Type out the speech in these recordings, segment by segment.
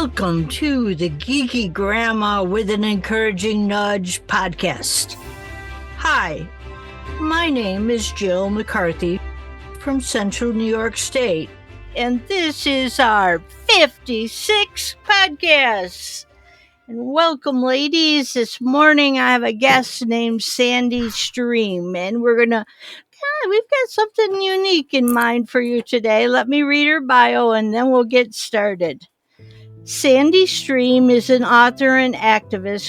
Welcome to the Geeky Grandma with an Encouraging Nudge podcast. Hi, my name is Jill McCarthy from Central New York State, and this is our 56th podcast. And welcome, ladies. This morning I have a guest named Sandy Stream, and we've got something unique in mind for you today. Let me read her bio and then we'll get started. Sandy Stream is an author and activist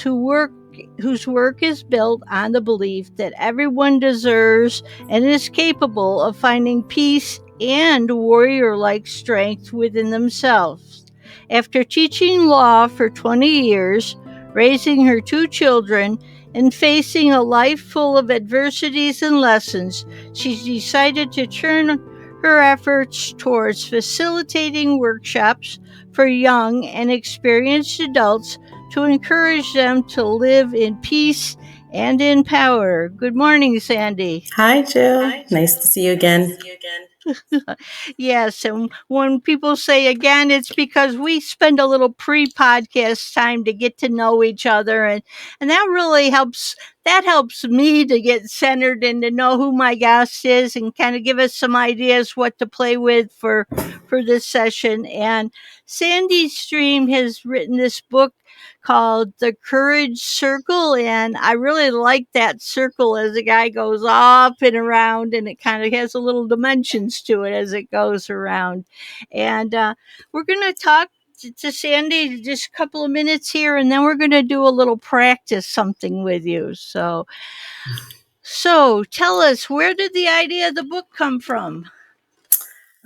whose work is built on the belief that everyone deserves and is capable of finding peace and warrior-like strength within themselves. After teaching law for 20 years, raising her 2 children, and facing a life full of adversities and lessons, she decided to turn her efforts towards facilitating workshops for young and experienced adults to encourage them to live in peace and in power. Good morning, Sandy. Hi, Jill. Nice to see you again. Yes, and when people say again, it's because we spend a little pre-podcast time to get to know each other, and that really helps. That helps me to get centered and to know who my guest is and kind of give us some ideas what to play with for this session. And Sandy Stream has written this book called The Courage Circle, and I really like that circle as the guy goes up and around, and it kind of has a little dimensions to it as it goes around. And we're going to talk to Sandy just a couple of minutes here, and then we're going to do a little practice something with you. So tell us, where did the idea of the book come from?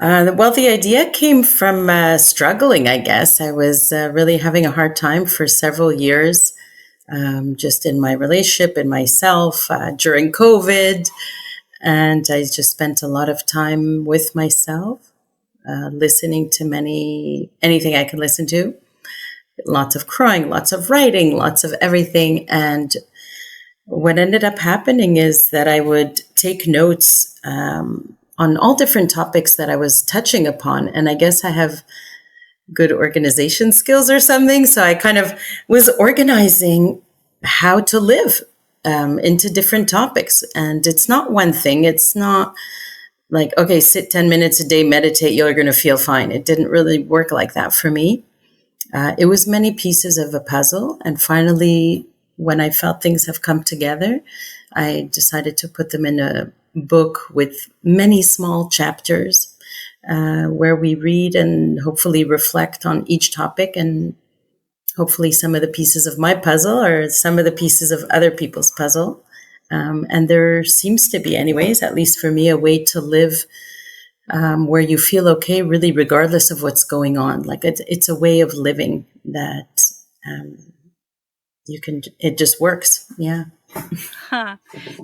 Well, the idea came from struggling, I guess. I was really having a hard time for several years, just in my relationship, in myself, during COVID. And I just spent a lot of time with myself, listening to anything I could listen to. Lots of crying, lots of writing, lots of everything. And what ended up happening is that I would take notes on all different topics that I was touching upon. And I guess I have good organization skills or something. So I kind of was organizing how to live into different topics. And it's not one thing. It's not like, okay, sit 10 minutes a day, meditate, you're going to feel fine. It didn't really work like that for me. It was many pieces of a puzzle. And finally, when I felt things have come together, I decided to put them in a book with many small chapters where we read and hopefully reflect on each topic, and hopefully some of the pieces of my puzzle or some of the pieces of other people's puzzle. And there seems to be, anyways, at least for me, a way to live where you feel okay, really, regardless of what's going on. Like it's a way of living that it just works. Yeah. Huh.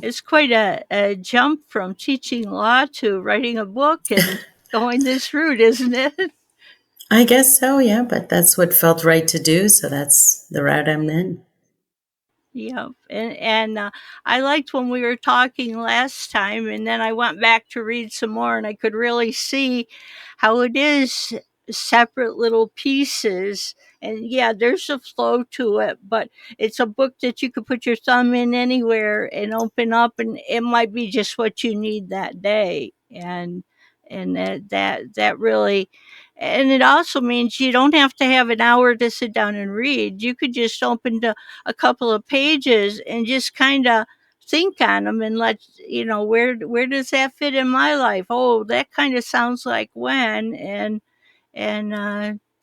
It's quite a jump from teaching law to writing a book and going this route, isn't it? I guess so, yeah, but that's what felt right to do, so that's the route I'm in. Yeah, and I liked when we were talking last time, and then I went back to read some more, and I could really see how it is separate little pieces. And yeah, there's a flow to it, but it's a book that you could put your thumb in anywhere and open up, and it might be just what you need that day. And that really, and it also means you don't have to have an hour to sit down and read. You could just open a couple of pages and just kind of think on them and let where does that fit in my life? Oh, that kind of sounds like when, and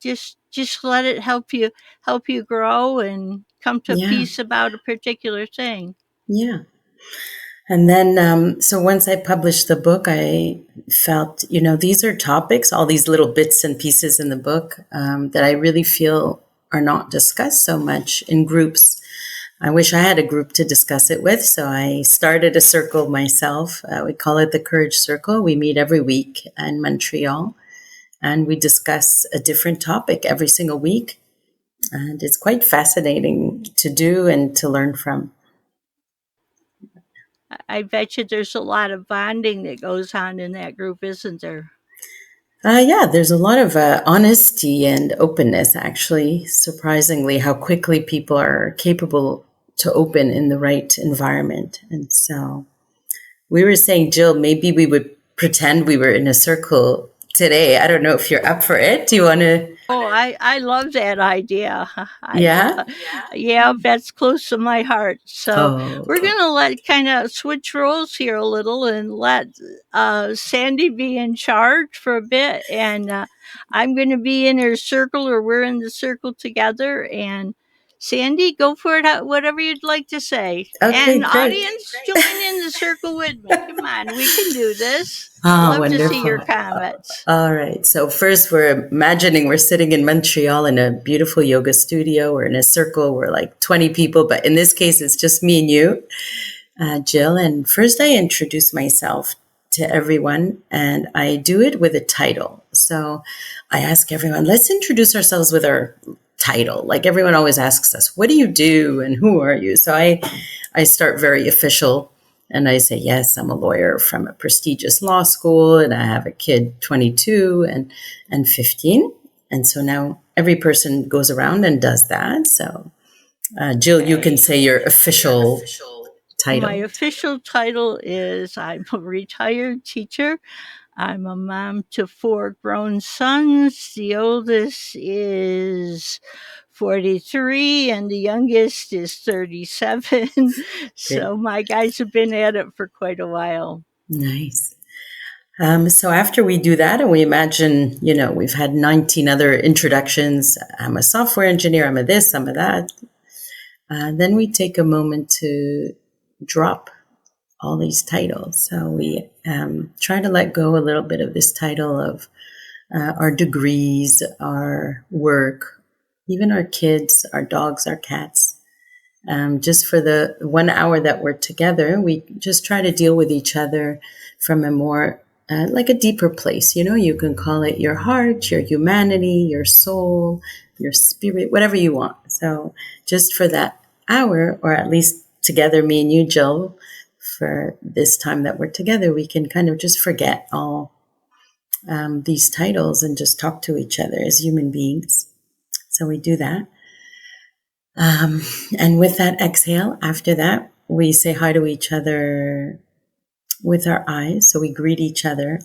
just let it help you grow and come to peace about a particular thing. Yeah. And then, so once I published the book, I felt, these are topics, all these little bits and pieces in the book that I really feel are not discussed so much in groups. I wish I had a group to discuss it with. So I started a circle myself. We call it the Courage Circle. We meet every week in Montreal, and we discuss a different topic every single week. And it's quite fascinating to do and to learn from. I bet you there's a lot of bonding that goes on in that group, isn't there? Yeah, there's a lot of honesty and openness, actually. Surprisingly, how quickly people are capable to open in the right environment. And so we were saying, Jill, maybe we would pretend we were in a circle today. I don't know if you're up for it. Do you want to? Oh, I love that idea. Yeah? Yeah, that's close to my heart. So Oh, we're okay. gonna let kind of switch roles here a little and let Sandy be in charge for a bit, and I'm gonna be in her circle, or we're in the circle together. And Sandy, go for it. Whatever you'd like to say, Okay, and great. audience, join in the circle with me. Come on, we can do this. Oh, Love to see your wonderful. comments. All right. So first, we're imagining we're sitting in Montreal in a beautiful yoga studio. We're in a circle. We're like 20 people, but in this case, it's just me and you, Jill. And first, I introduce myself to everyone, and I do it with a title. So I ask everyone, let's introduce ourselves with our title. Like everyone always asks us, what do you do and who are you? So I start very official. And I say, yes, I'm a lawyer from a prestigious law school, and I have a kid, 22 and 15. And so now every person goes around and does that. So, Jill, you can Okay. say your official My title. official title is I'm a retired teacher. I'm a mom to four grown sons. The oldest is 43 and the youngest is 37. Great. So my guys have been at it for quite a while. Nice. So after we do that, and we imagine, we've had 19 other introductions. I'm a software engineer. I'm a this, I'm a that. Then we take a moment to drop all these titles. So we try to let go a little bit of this title of our degrees, our work, even our kids, our dogs, our cats. Just for the 1 hour that we're together, we just try to deal with each other from a more, like a deeper place. You can call it your heart, your humanity, your soul, your spirit, whatever you want. So just for that hour, or at least together, me and you, Jill, for this time that we're together, we can kind of just forget all these titles and just talk to each other as human beings. So we do that. And with that exhale, after that, we say hi to each other with our eyes. So we greet each other.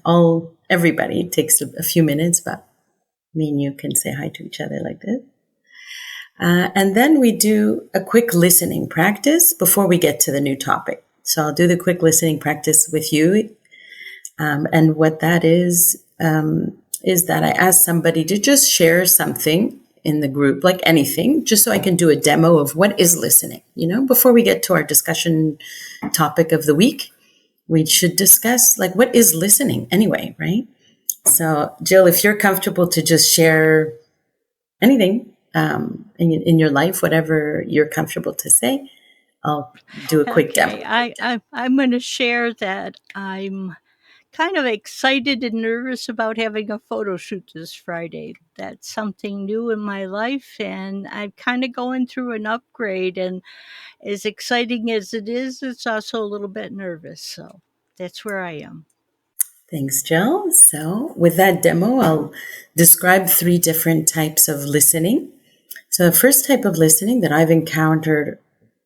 Everybody, it takes a few minutes, but me and you can say hi to each other like this. And then we do a quick listening practice before we get to the new topic. So I'll do the quick listening practice with you. And what that is that I ask somebody to just share something in the group, like anything, just so I can do a demo of what is listening. Before we get to our discussion topic of the week, we should discuss like what is listening anyway, right? So Jill, if you're comfortable to just share anything in your life, whatever you're comfortable to say, I'll do a quick Okay, demo. I'm going to share that I'm kind of excited and nervous about having a photo shoot this Friday. That's something new in my life, and I'm kind of going through an upgrade. And as exciting as it is, it's also a little bit nervous. So that's where I am. Thanks, Jill. So with that demo, I'll describe 3 different types of listening. So the first type of listening that I've encountered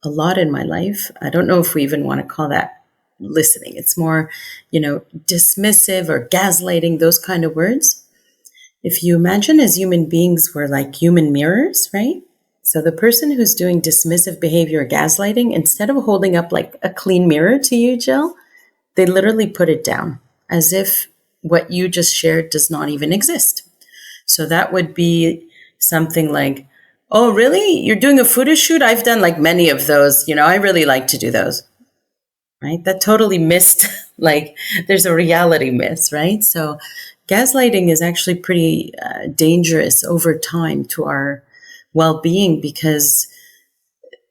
a lot in my life, I don't know if we even want to call that listening. It's more, dismissive or gaslighting, those kind of words. If you imagine as human beings, we're like human mirrors, right? So the person who's doing dismissive behavior or gaslighting, instead of holding up like a clean mirror to you, Jill, they literally put it down as if what you just shared does not even exist. So that would be something like, oh, really? You're doing a photo shoot? I've done like many of those. I really like to do those. Right? That totally missed, like there's a reality miss, right? So gaslighting is actually pretty dangerous over time to our well-being because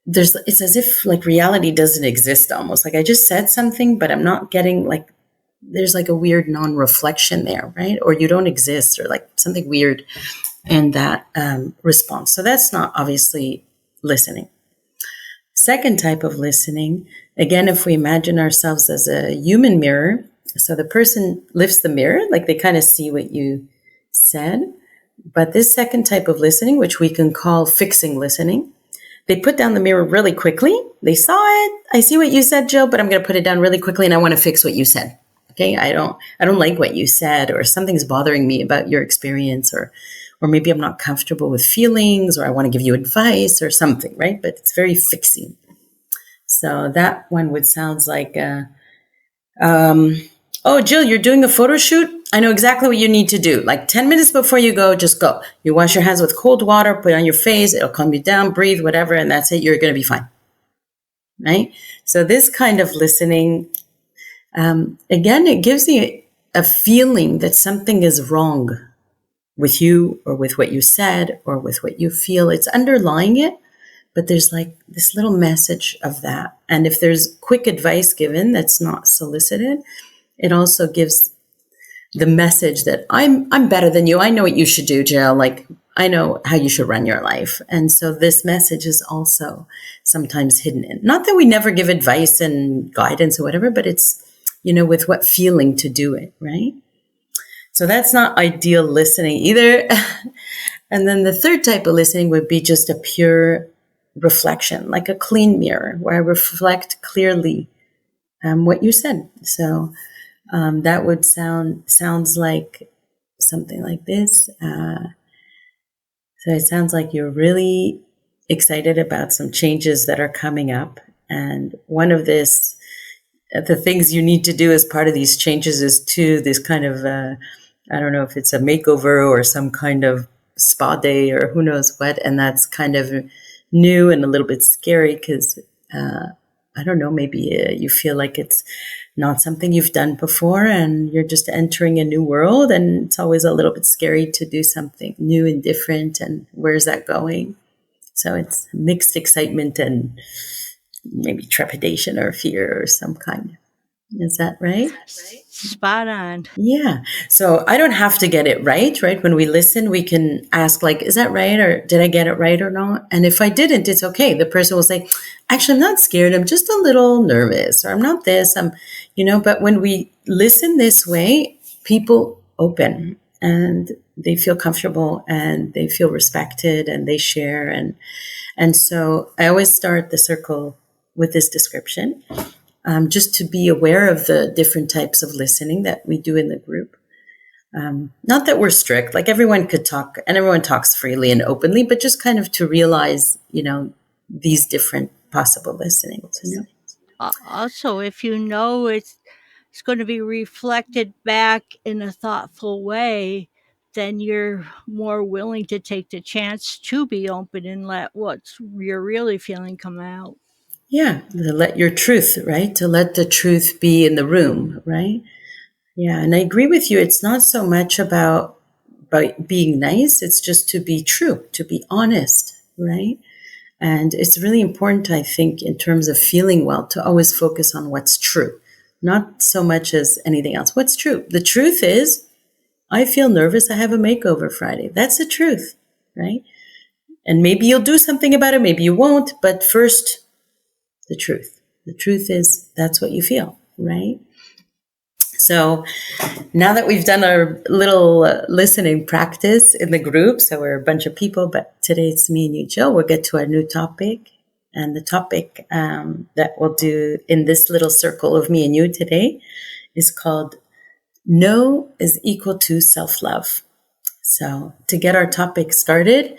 it's as if like reality doesn't exist almost. Like I just said something, but I'm not getting like, there's like a weird non-reflection there, right? Or you don't exist or like something weird in that response. So that's not obviously listening. Second type of listening, again, if we imagine ourselves as a human mirror, so the person lifts the mirror, like they kind of see what you said. But this second type of listening, which we can call fixing listening, they put down the mirror really quickly. They saw it. I see what you said, Jill, but I'm going to put it down really quickly, and I want to fix what you said. Okay, I don't like what you said, or something's bothering me about your experience, or maybe I'm not comfortable with feelings, or I want to give you advice or something, right? But it's very fixing. So that one would sound like, oh, Jill, you're doing a photo shoot? I know exactly what you need to do. Like 10 minutes before you go, just go. You wash your hands with cold water, put it on your face, it'll calm you down, breathe, whatever, and that's it. You're going to be fine. Right? So this kind of listening, again, it gives you a feeling that something is wrong with you or with what you said or with what you feel. It's underlying it, but there's like this little message of that. And if there's quick advice given that's not solicited, it also gives the message that I'm better than you. I know what you should do, Jill. Like, I know how you should run your life. And so this message is also sometimes hidden in. Not that we never give advice and guidance or whatever, but it's, with what feeling to do it, right? So that's not ideal listening either. And then the third type of listening would be just a pure reflection, like a clean mirror, where I reflect clearly what you said. So that would sounds like something like this. So it sounds like you're really excited about some changes that are coming up. And one of the things you need to do as part of these changes is to this kind of, I don't know if it's a makeover or some kind of spa day or who knows what. And that's kind of new and a little bit scary because, I don't know, maybe you feel like it's not something you've done before and you're just entering a new world, and it's always a little bit scary to do something new and different, and where's that going? So it's mixed excitement and maybe trepidation or fear or some kind. Is that right? Spot on. Yeah. So I don't have to get it right? When we listen, we can ask like, is that right? Or did I get it right or not? And if I didn't, it's okay. The person will say, actually, I'm not scared. I'm just a little nervous, or I'm not this. But when we listen this way, people open and they feel comfortable and they feel respected and they share. And so I always start the circle with this description. Just to be aware of the different types of listening that we do in the group. Not that we're strict, like everyone could talk and everyone talks freely and openly, but just kind of to realize, these different possible listenings. Also, if it's going to be reflected back in a thoughtful way, then you're more willing to take the chance to be open and let what you're really feeling come out. Yeah, to let your truth, right? To let the truth be in the room, right? Yeah, and I agree with you. It's not so much about being nice. It's just to be true, to be honest, right? And it's really important, I think, in terms of feeling well, to always focus on what's true, not so much as anything else. What's true? The truth is, I feel nervous. I have a makeover Friday. That's the truth, right? And maybe you'll do something about it. Maybe you won't. But first, the truth. The truth is that's what you feel, right? So now that we've done our little listening practice in the group, so we're a bunch of people, but today it's me and you, Jill, we'll get to our new topic. And the topic that we'll do in this little circle of me and you today is called No is equal to self-love. So to get our topic started,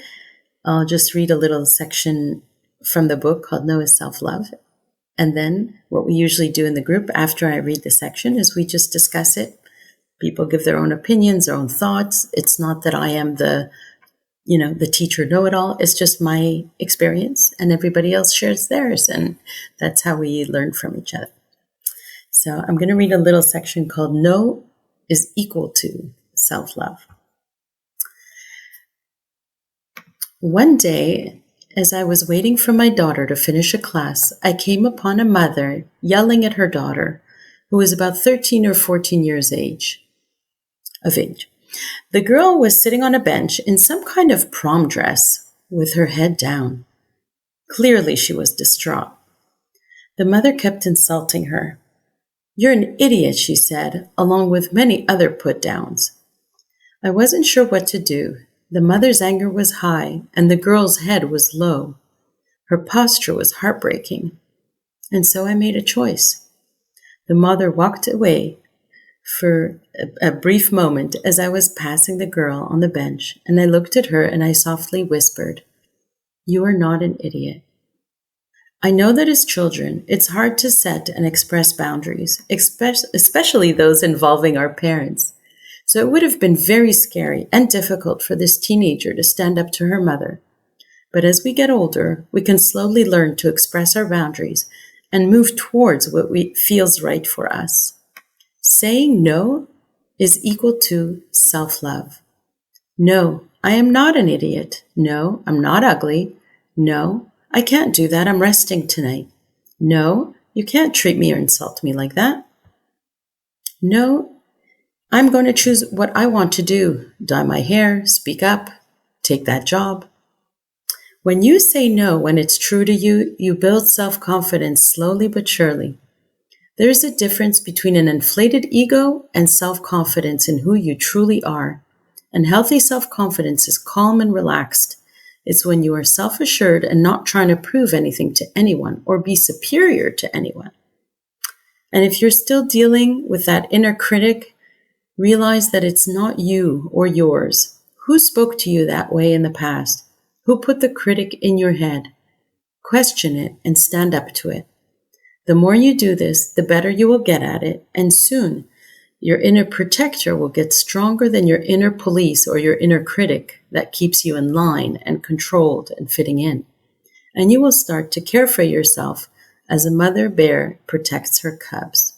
I'll just read a little section from the book called No is Self-Love. And then what we usually do in the group after I read the section is we just discuss it. People give their own opinions, their own thoughts. It's not that I am the teacher know-it-all. It's just my experience, and everybody else shares theirs. And that's how we learn from each other. So I'm going to read a little section called No is equal to self-love. One day, as I was waiting for my daughter to finish a class, I came upon a mother yelling at her daughter, who was about 13 or 14 years of age. The girl was sitting on a bench in some kind of prom dress with her head down. Clearly, she was distraught. The mother kept insulting her. "You're an idiot," she said, along with many other put-downs. I wasn't sure what to do. The mother's anger was high, and the girl's head was low. Her posture was heartbreaking. And so I made a choice. The mother walked away for a brief moment as I was passing the girl on the bench, and I looked at her and I softly whispered, "You are not an idiot." I know that as children, it's hard to set and express boundaries, especially those involving our parents. So it would have been very scary and difficult for this teenager to stand up to her mother. But as we get older, we can slowly learn to express our boundaries and move towards what feels right for us. Saying no is equal to self-love. No, I am not an idiot. No, I'm not ugly. No, I can't do that. I'm resting tonight. No, you can't treat me or insult me like that. No, I'm going to choose what I want to do. Dye my hair, speak up, take that job. When you say no when it's true to you, you build self-confidence slowly but surely. There's a difference between an inflated ego and self-confidence in who you truly are. And healthy self-confidence is calm and relaxed. It's when you are self-assured and not trying to prove anything to anyone or be superior to anyone. And if you're still dealing with that inner critic, realize that it's not you or yours. Who spoke to you that way in the past? Who put the critic in your head? Question it and stand up to it. The more you do this, the better you will get at it, and soon your inner protector will get stronger than your inner police or your inner critic that keeps you in line and controlled and fitting in. And you will start to care for yourself as a mother bear protects her cubs.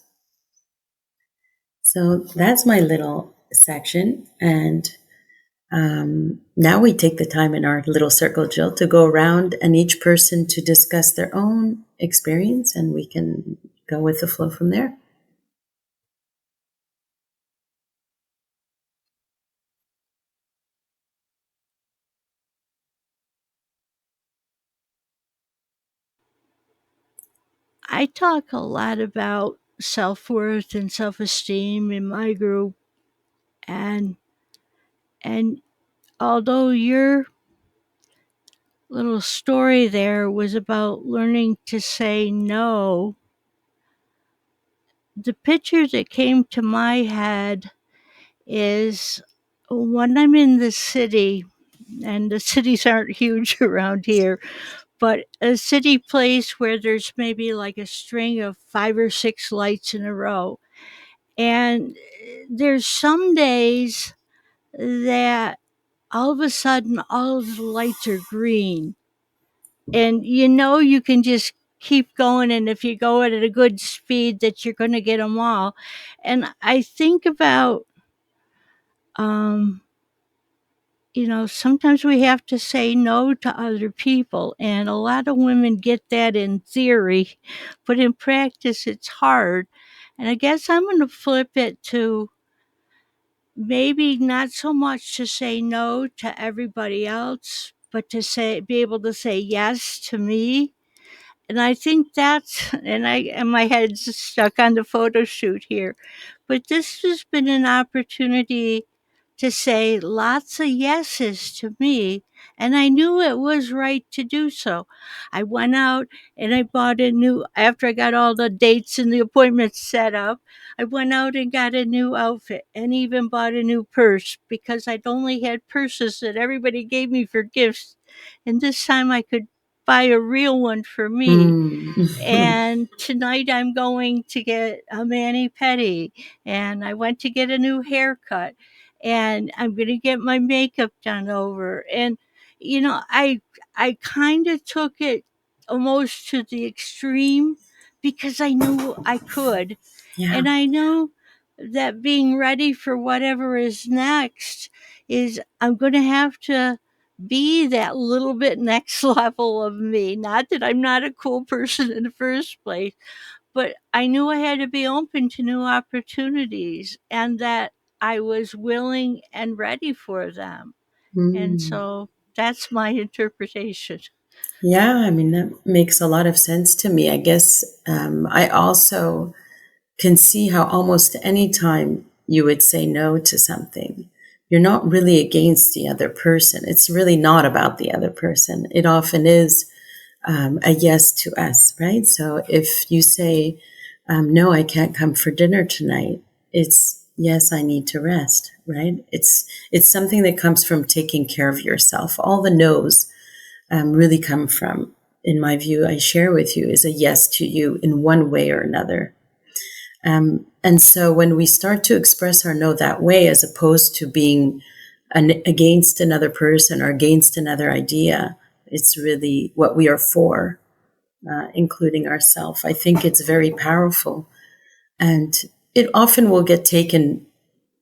So that's my little section, and now we take the time in our little circle, Jill, to go around and each person to discuss their own experience, and we can go with the flow from there. I talk a lot about self-worth and self-esteem in my group, and and although your little story there was about learning to say no, the picture that came to my head is when I'm in the city, and the cities aren't huge around here, but a city place where there's maybe like a string of 5 or 6 lights in a row. And there's some days that all of a sudden all of the lights are green. And you can just keep going, and if you go at a good speed that you're going to get them all. And I think about um sometimes we have to say no to other people, and a lot of women get that in theory, but in practice it's hard. And I guess I'm going to flip it to maybe not so much to say no to everybody else, but to be able to say yes to me. And I think that's, and my head's stuck on the photo shoot here, but this has been an opportunity to say lots of yeses to me, and I knew it was right to do so. I went out and I bought after I got all the dates and the appointments set up, I went out and got a new outfit and even bought a new purse because I'd only had purses that everybody gave me for gifts. And this time I could buy a real one for me. Mm. And tonight I'm going to get a mani-pedi, and I went to get a new haircut, and I'm going to get my makeup done over. And I kind of took it almost to the extreme because I knew I could, Yeah. and I know that being ready for whatever is next is I'm going to have to be that little bit next level of me. Not that I'm not a cool person in the first place, but I knew I had to be open to new opportunities and that I was willing and ready for them. And Mm. so that's my interpretation. Yeah, I mean, that makes a lot of sense to me. I guess I also can see how almost any time you would say no to something, you're not really against the other person. It's really not about the other person. It often is a yes to us, right? So if you say, no, I can't come for dinner tonight, it's yes, I need to rest, right? It's something that comes from taking care of yourself. All the no's really come from, in my view, I share with you, is a yes to you in one way or another. And so when we start to express our no that way, as opposed to being against another person or against another idea, it's really what we are for, including ourselves. I think it's very powerful. And it often will get taken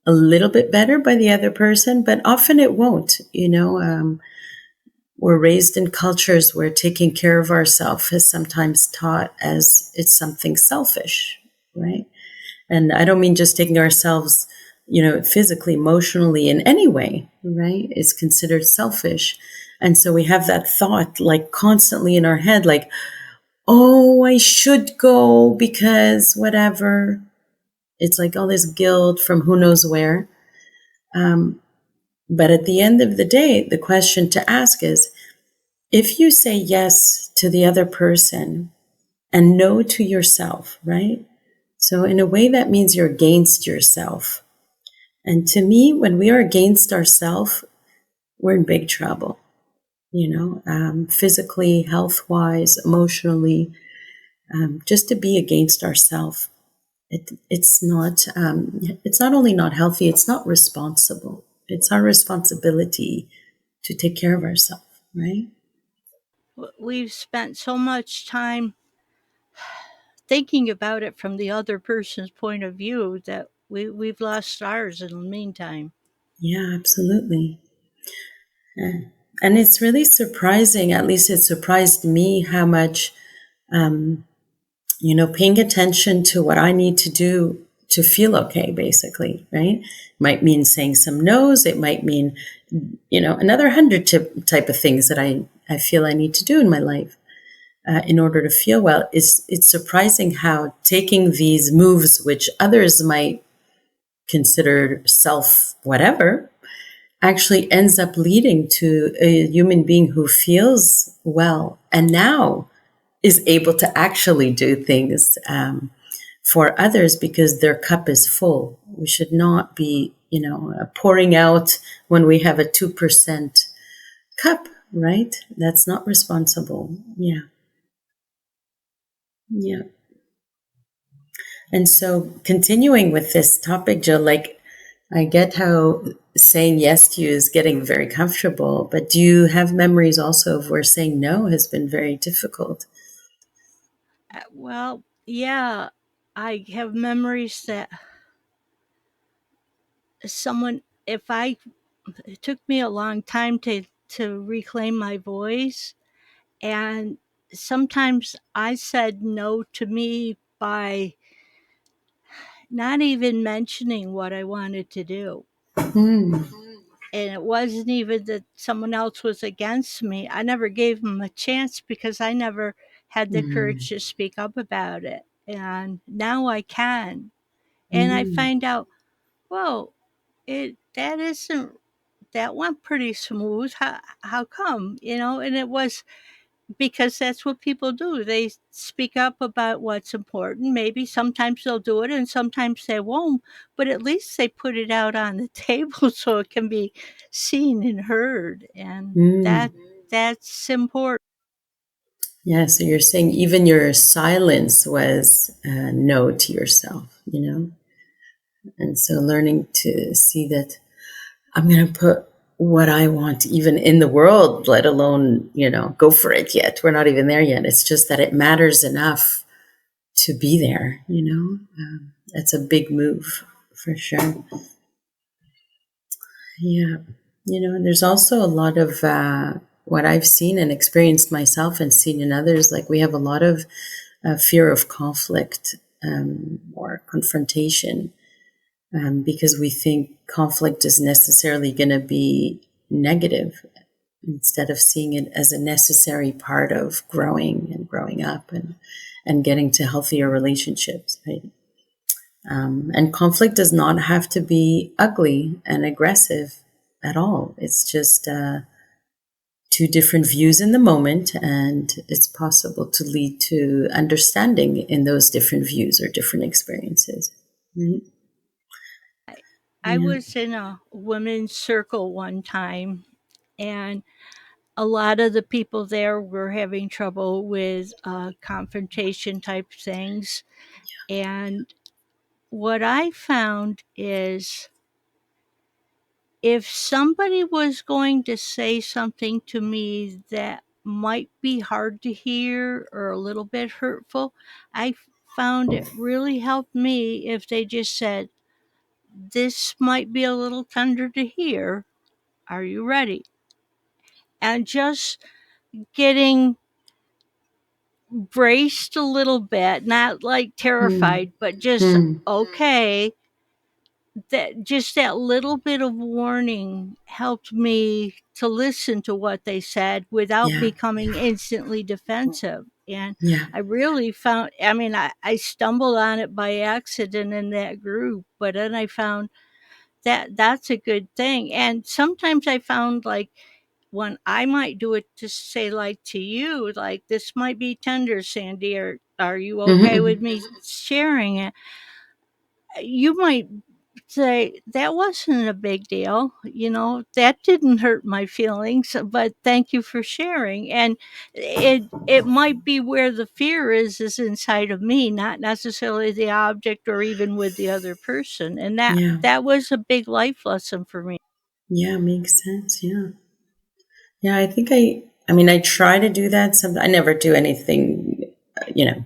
a little bit better by the other person, but often it won't. We're raised in cultures where taking care of ourselves is sometimes taught as it's something selfish, right? And I don't mean just taking ourselves, physically, emotionally, in any way, right? It's considered selfish. And so we have that thought like constantly in our head, like, oh, I should go because whatever. It's like all this guilt from who knows where. But at the end of the day, the question to ask is, if you say yes to the other person and no to yourself, right? So in a way, that means you're against yourself. And to me, when we are against ourselves, we're in big trouble, physically, health-wise, emotionally, just to be against ourselves. It's not only not healthy, it's not responsible. It's our responsibility to take care of ourselves, right? We've spent so much time thinking about it from the other person's point of view that we've lost ours in the meantime. Yeah, absolutely. Yeah. And it's really surprising, at least it surprised me, how much, paying attention to what I need to do to feel okay, basically, right? Might mean saying some no's. It might mean, another 100 type of things that I feel I need to do in my life in order to feel well. It's surprising how taking these moves, which others might consider self whatever, actually ends up leading to a human being who feels well and now is able to actually do things for others because their cup is full. We should not be, pouring out when we have a 2% cup, right? That's not responsible. Yeah. Yeah. And so continuing with this topic, Jill, like, I get how saying yes to you is getting very comfortable, but do you have memories also of where saying no has been very difficult? Well, yeah, I have memories that someone, if I, it took me a long time to reclaim my voice. And sometimes I said no to me by not even mentioning what I wanted to do. Hmm. And it wasn't even that someone else was against me. I never gave them a chance because I never had the Hmm. courage to speak up about it. And now I can. And I Hmm. find out, whoa, that went pretty smooth. How come? And it was because that's what people do. They speak up about what's important. Maybe sometimes they'll do it and sometimes they won't, but at least they put it out on the table so it can be seen and heard. And Hmm. that's important. Yeah, so you're saying even your silence was no to yourself, And so learning to see that I'm going to put what I want even in the world, let alone, go for it yet. We're not even there yet. It's just that it matters enough to be there, That's a big move for sure. Yeah. And there's also a lot of what I've seen and experienced myself and seen in others. Like we have a lot of fear of conflict or confrontation because we think conflict is necessarily going to be negative instead of seeing it as a necessary part of growing and growing up and getting to healthier relationships, right? And conflict does not have to be ugly and aggressive at all. It's just two different views in the moment, and it's possible to lead to understanding in those different views or different experiences. Right? I Yeah. was in a women's circle one time, and a lot of the people there were having trouble with confrontation type things. And what I found is if somebody was going to say something to me that might be hard to hear or a little bit hurtful, I found it really helped me if they just said, "This might be a little tender to hear. Are you ready?" And just getting braced a little bit, not like Mm. terrified, but just Mm. okay. That just that little bit of warning helped me to listen to what they said without Yeah. becoming instantly defensive. And Yeah. I really found, I mean, I stumbled on it by accident in that group, but then I found that that's a good thing. And sometimes I found like when I might do it to say like to you, like this might be tender, Sandy, or are you okay Mm-hmm. with me sharing it? You might say that wasn't a big deal, that didn't hurt my feelings, but thank you for sharing. And it might be where the fear is inside of me, not necessarily the object or even with the other person. And that Yeah. that was a big life lesson for me. Yeah. Makes sense. Yeah. Yeah. I mean, I try to do that. I never do anything,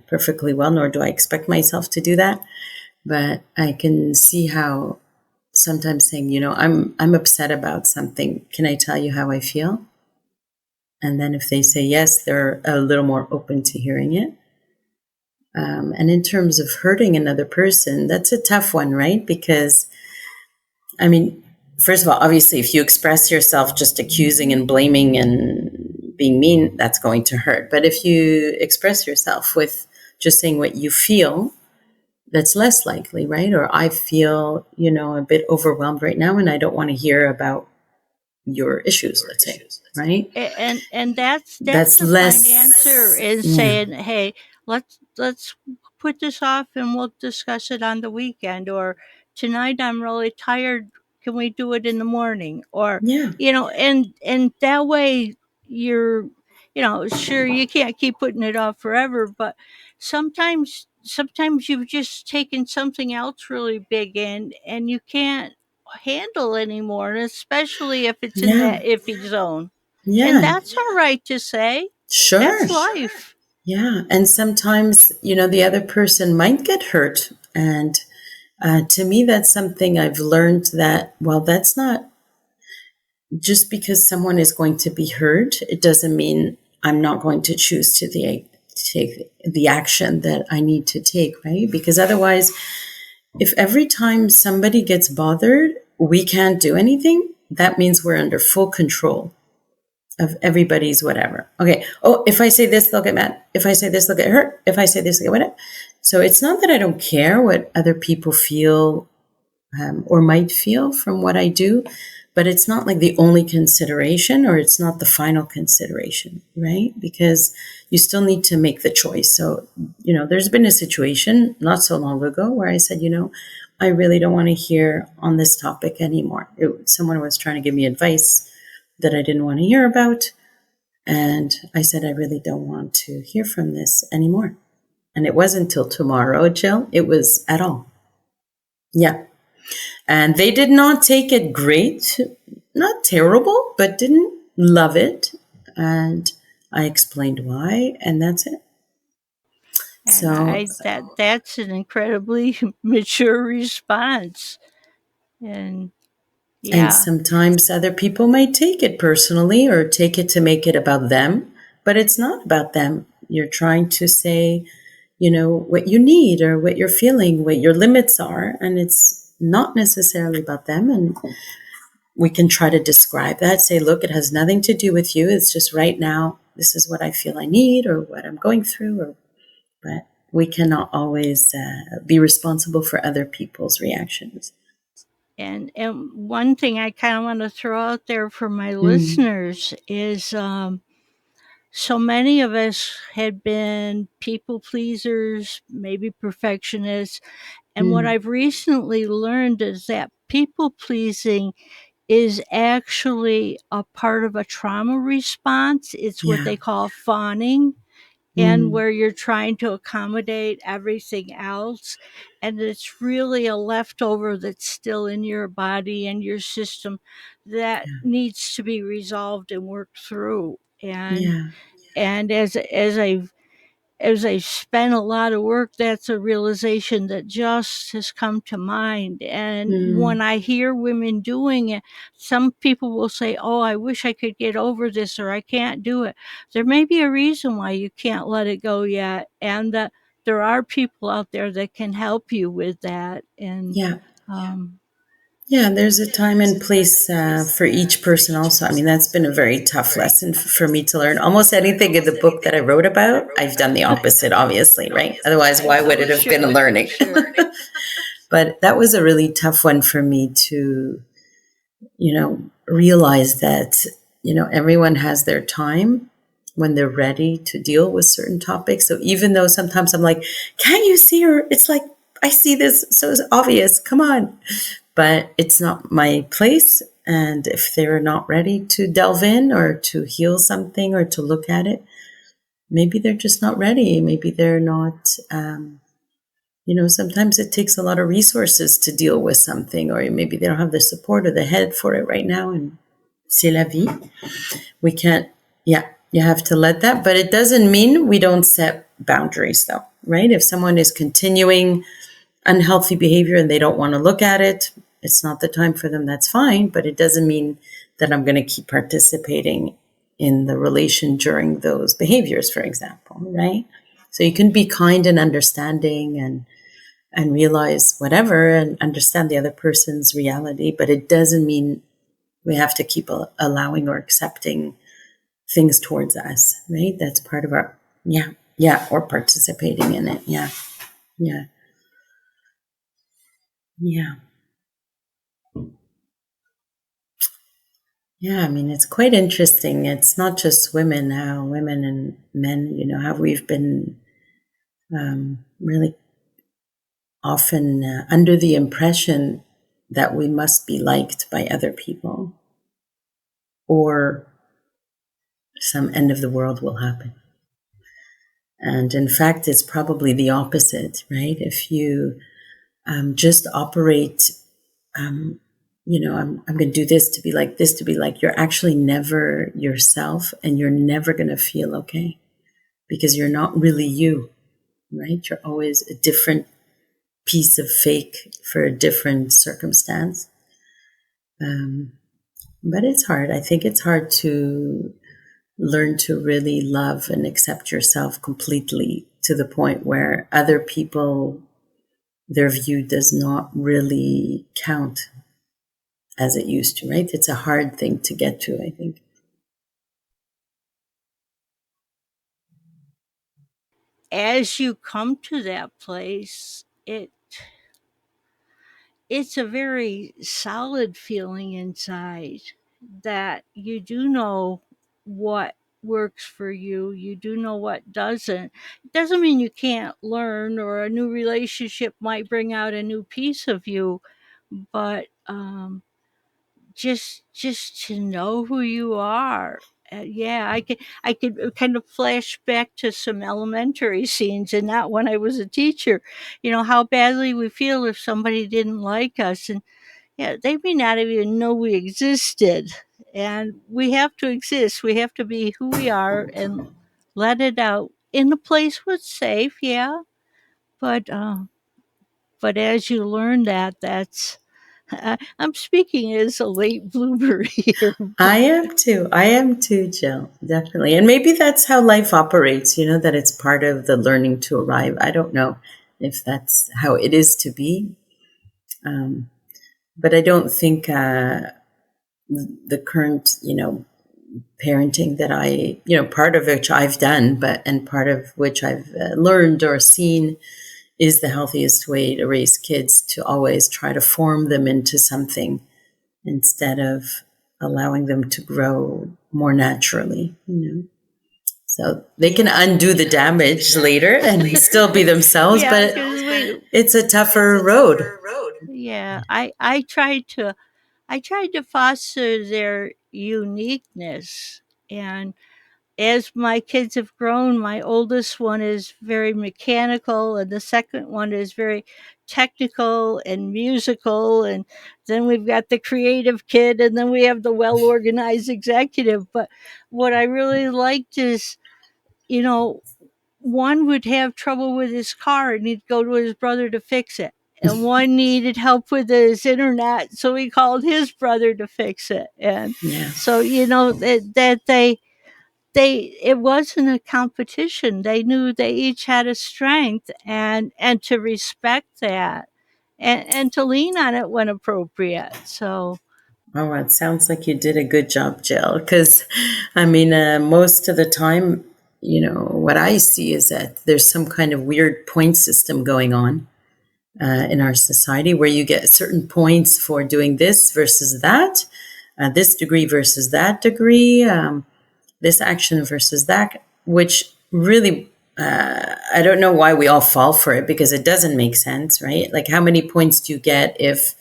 perfectly well, nor do I expect myself to do that. But I can see how sometimes saying, I'm upset about something. Can I tell you how I feel? And then if they say yes, they're a little more open to hearing it. And in terms of hurting another person, that's a tough one, right? Because, I mean, first of all, obviously, if you express yourself just accusing and blaming and being mean, that's going to hurt. But if you express yourself with just saying what you feel, that's less likely, right? Or I feel, a bit overwhelmed right now and I don't want to hear about your issues, let's say, right? And that's That's a fine answer less, in yeah, saying, hey, let's put this off and we'll discuss it on the weekend, or tonight I'm really tired, can we do it in the morning? Or yeah, and that way you're, sure, you can't keep putting it off forever, but sometimes you've just taken something else really big and you can't handle anymore, and especially if it's in yeah, that iffy zone. And yeah, that's all right to say. sure. That's life. Yeah. And sometimes, the other person might get hurt. And to me, that's something I've learned that, well, that's not just because someone is going to be hurt, it doesn't mean I'm not going to choose to take the action that I need to take, right? Because otherwise, if every time somebody gets bothered, we can't do anything, that means we're under full control of everybody's whatever. Okay. Oh, if I say this, they'll get mad. If I say this, they'll get hurt. If I say this, they'll get whatever. So it's not that I don't care what other people feel or might feel from what I do, but it's not like the only consideration or it's not the final consideration, right? Because you still need to make the choice. So, there's been a situation not so long ago where I said, I really don't want to hear on this topic anymore. Someone was trying to give me advice that I didn't want to hear about. And I said, I really don't want to hear from this anymore. And it wasn't until tomorrow, Jill, it was at all. Yeah. And they did not take it great, not terrible, but didn't love it. And I explained why, and that's it. And So, that's an incredibly mature response. And and yeah. sometimes other people might take it personally or take it to make it about them, but it's not about them. You're trying to say, what you need or what you're feeling, what your limits are, and it's not necessarily about them. And we can try to describe that, say, look, it has nothing to do with you. It's just right now, this is what I feel I need or what I'm going through, but we cannot always be responsible for other people's reactions. And one thing I kind of want to throw out there for my Mm. listeners is so many of us had been people pleasers, maybe perfectionists. And what Mm. I've recently learned is that people pleasing is actually a part of a trauma response. It's what Yeah. they call fawning, and Mm. where you're trying to accommodate everything else. And it's really a leftover that's still in your body and your system that needs to be resolved and worked through. Yeah. And as I spent a lot of work, that's a realization that just has come to mind. And Mm. when I hear women doing it, some people will say, "Oh, I wish I could get over this," or "I can't do it." There may be a reason why you can't let it go yet, and that there are people out there that can help you with that. And Yeah. um, Yeah, there's a time and place for each person also. I mean, that's been a very tough lesson for me to learn. Almost anything in the book that I wrote about, I've done the opposite, obviously, right? Otherwise, why would it have been a learning? But that was a really tough one for me to, realize that, everyone has their time when they're ready to deal with certain topics. So even though sometimes I'm like, can't you see her? It's like, I see this, so it's obvious. Come on. But it's not my place. And if they're not ready to delve in or to heal something or to look at it, maybe they're just not ready. Maybe they're not, sometimes it takes a lot of resources to deal with something, or maybe they don't have the support or the head for it right now. And c'est la vie. We can't, yeah, you have to let that. But it doesn't mean we don't set boundaries, though, right? If someone is continuing unhealthy behavior and they don't want to look at it, it's not the time for them, that's fine. But it doesn't mean that I'm going to keep participating in the relation during those behaviors, for example, right? So you can be kind and understanding and realize whatever and understand the other person's reality, but it doesn't mean we have to keep allowing or accepting things towards us, right? That's part of our, or participating in it. Yeah, yeah, yeah. Yeah, I mean, it's quite interesting. It's not just women, how women and men, how we've been really often under the impression that we must be liked by other people or some end of the world will happen. And in fact, it's probably the opposite, right? If you just operate, I'm going to do this to be like this, to be like, you're actually never yourself and you're never going to feel okay because you're not really you, right? You're always a different piece of fake for a different circumstance. But it's hard. I think it's hard to learn to really love and accept yourself completely to the point where other people, their view does not really count as it used to, right? It's a hard thing to get to, I think. as you come to that place, it's a very solid feeling inside that you do know what works for you. You do know what doesn't. It doesn't mean you can't learn, or a new relationship might bring out a new piece of you, but just to know who you are. Yeah, I could kind of flash back to some elementary scenes, and not when I was a teacher. How badly we feel if somebody didn't like us, and yeah, they may not even know we existed. And we have to exist. We have to be who we are and let it out in a place where it's safe. Yeah, but but as you learn that, I'm speaking as a late bloomer here. I am too. I am too, Jill. Definitely. And maybe that's how life operates, that it's part of the learning to arrive. I don't know if that's how it is to be. But I don't think the current, parenting that part of which I've done, and part of which I've learned or seen is the healthiest way to raise kids, to always try to form them into something instead of allowing them to grow more naturally, So they can undo the damage later and still be themselves, but it's a tougher road. Yeah, I tried to foster their uniqueness. And as my kids have grown, my oldest one is very mechanical, and the second one is very technical and musical. And then we've got the creative kid, and then we have the well organized executive. But what I really liked is, you know, one would have trouble with his car and he'd go to his brother to fix it. And one needed help with his internet, so he called his brother to fix it. And Yeah. so, that it wasn't a competition. They knew they each had a strength, and to respect that, and to lean on it when appropriate. So Oh, it sounds like you did a good job, Jill. Because, most of the time, what I see is that there's some kind of weird point system going on in our society, where you get certain points for doing this versus that, this degree versus that degree, this action versus that, which really, I don't know why we all fall for it, because it doesn't make sense, right? Like, how many points do you get if,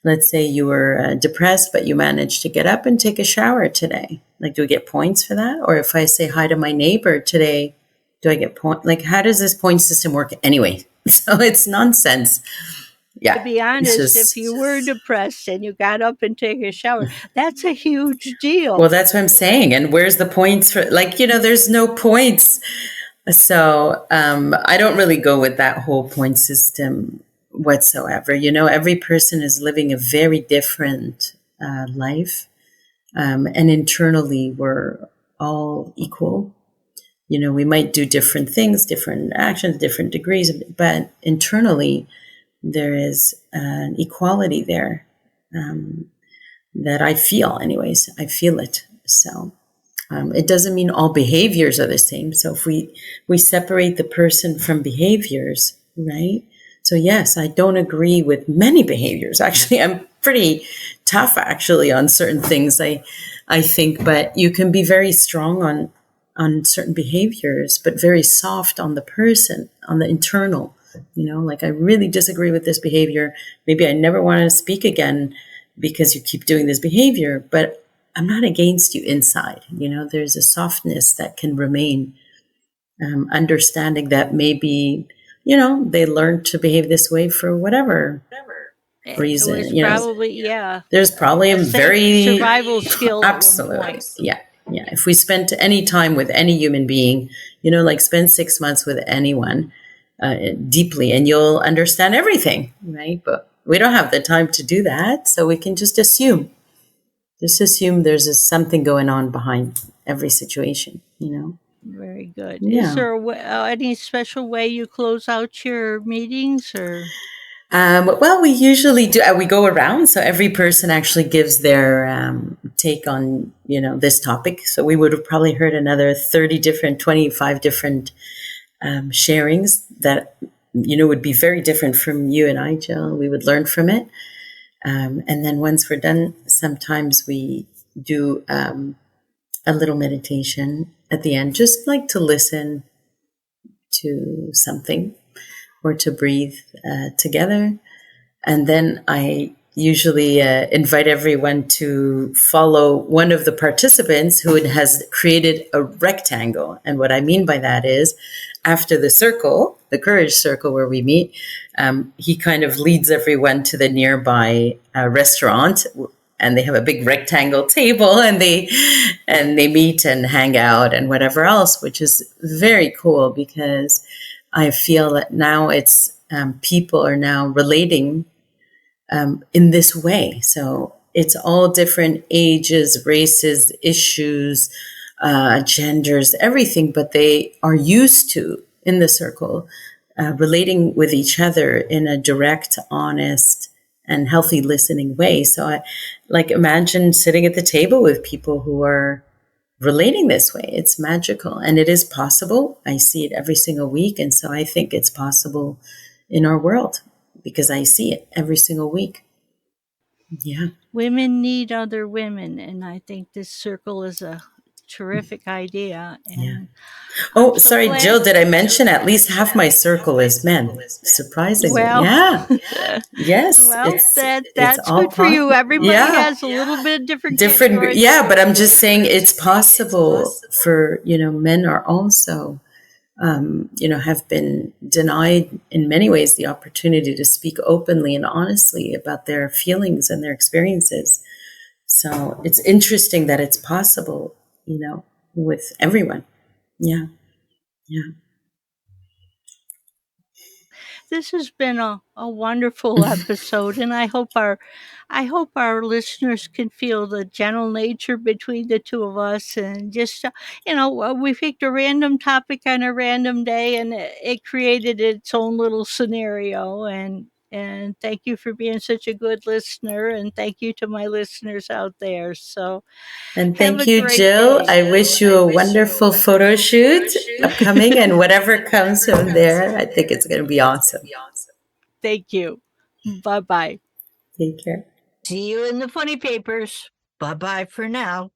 let's say, you were depressed, but you managed to get up and take a shower today? Like, do we get points for that? Or if I say hi to my neighbor today, do I get points? Like, how does this point system work anyway? So it's nonsense. Yeah. to be honest, if you were depressed and you got up and take a shower, that's a huge deal. Well, that's what I'm saying. And where's the points for, there's no points. So I don't really go with that whole point system whatsoever. Every person is living a very different life. And internally, we're all equal. We might do different things, different actions, different degrees, but internally, there is an equality there that I feel, anyways. I feel it. So it doesn't mean all behaviors are the same. So if we separate the person from behaviors, right? So yes, I don't agree with many behaviors. Actually, I'm pretty tough actually on certain things, I think, but you can be very strong on certain behaviors, but very soft on the person, on the internal, like, I really disagree with this behavior. Maybe I never want to speak again because you keep doing this behavior, but I'm not against you inside. There's a softness that can remain, understanding that maybe, they learned to behave this way for whatever reason. It was probably, yeah. There's probably a very survival skill. Absolutely. Yeah. Yeah. If we spent any time with any human being, spend 6 months with anyone deeply, and you'll understand everything, right? But we don't have the time to do that. So we can just assume there's something going on behind every situation, Very good. Yeah. Is there any special way you close out your meetings, or? Well, we usually do. We go around, so every person actually gives their take on, this topic. So we would have probably heard another 25 different sharings that, would be very different from you and I, Jill. We would learn from it. And then once we're done, sometimes we do a little meditation at the end, just like to listen to something or to breathe together. And then I usually invite everyone to follow one of the participants who has created a rectangle. And what I mean by that is, after the circle, the courage circle where we meet, he kind of leads everyone to the nearby restaurant, and they have a big rectangle table, and they meet and hang out and whatever else, which is very cool, because I feel that now it's people are now relating in this way. So it's all different ages, races, issues, genders, everything, but they are used to, in the circle, relating with each other in a direct, honest, and healthy listening way. So I imagine sitting at the table with people who are relating this way. It's magical and it is possible. I see it every single week. And so I think it's possible in our world because I see it every single week. Yeah. Women need other women, and I think this circle is a terrific idea. Yeah. And I'm Oh, so sorry, glad. Jill, did I mention at least half my circle is men? Surprisingly. Well, Yeah. Yes. well, It's that's all good for you. possible. Everybody Yeah. has a little bit different Different. categories. Yeah. But I'm just saying it's possible for, men are also, have been denied in many ways the opportunity to speak openly and honestly about their feelings and their experiences. So it's interesting that it's possible, with everyone. Yeah. Yeah. This has been a wonderful episode, and I hope our listeners can feel the gentle nature between the two of us, and just we picked a random topic on a random day, and it created its own little scenario. And thank you for being such a good listener, and thank you to my listeners out there. So And have thank a you, great Jill. day. I wish you a wonderful photo shoot upcoming and whatever comes from there. I think it's going to be awesome. Thank you. Bye bye. Take care. See you in the funny papers. Bye bye for now.